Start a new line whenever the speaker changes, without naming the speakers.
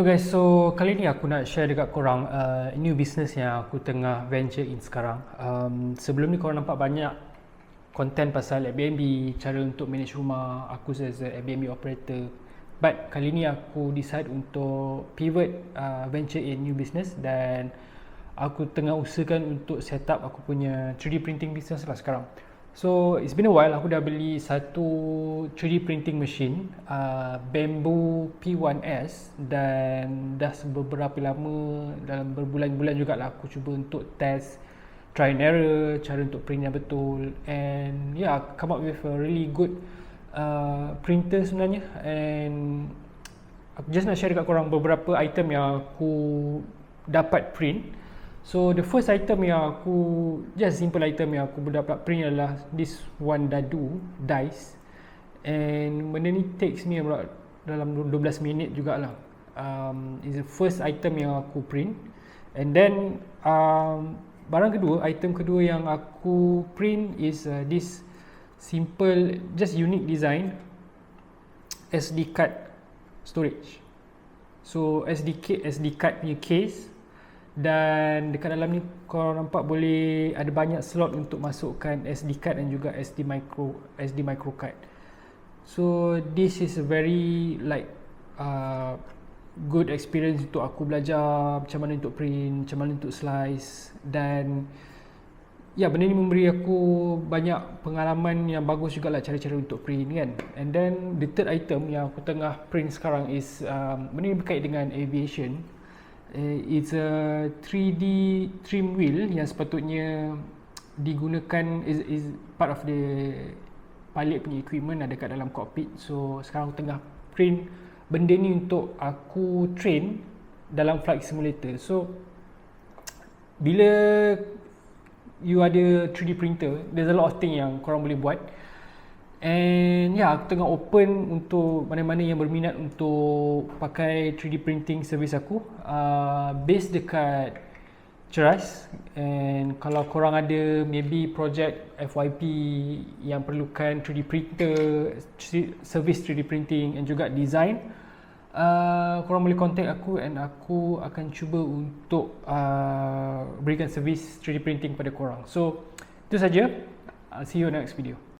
Hello guys, so kali ni aku nak share dekat korang new business yang aku tengah venture in sekarang. Sebelum ni korang nampak banyak content pasal Airbnb, cara untuk manage rumah, aku as a Airbnb operator. But kali ni aku decide untuk pivot venture in new business dan aku tengah usahakan untuk set up aku punya 3D printing business lah sekarang. So it's been a while, aku dah beli satu 3D printing machine Bamboo P1S dan dah beberapa lama, dalam berbulan-bulan jugalah aku cuba untuk test, try and error, cara untuk print yang betul, and yeah, come up with a really good printer sebenarnya. And aku just nak share dekat korang beberapa item yang aku dapat print. So the first item yang aku, just simple item yang aku dapat print adalah this one dadu dice, and benda ni takes me about dalam 12 minit jugalah. Is the first item yang aku print. And then item kedua yang aku print is this simple, just unique design SD card storage. So SD card punya case, dan dekat dalam ni korang nampak boleh ada banyak slot untuk masukkan SD card dan juga SD micro card. So this is a very good experience untuk aku belajar macam mana untuk print, macam mana untuk slice, dan ya, benda ni memberi aku banyak pengalaman yang bagus jugalah cara-cara untuk print kan. And then the third item yang aku tengah print sekarang is benda ni berkait dengan aviation. It's a 3D trim wheel yang sepatutnya digunakan, is part of the pilot punya equipment ada dekat dalam cockpit. So sekarang aku tengah print benda ni untuk aku train dalam flight simulator. So bila you ada 3D printer, there's a lot of thing yang korang boleh buat. And ya, aku tengah open untuk mana-mana yang berminat untuk pakai 3D printing service aku, based dekat Ceras. And kalau korang ada maybe project FYP yang perlukan 3D printer, service 3D printing and juga design, korang boleh contact aku and aku akan cuba untuk berikan service 3D printing pada korang. So itu saja, I'll see you in the next video.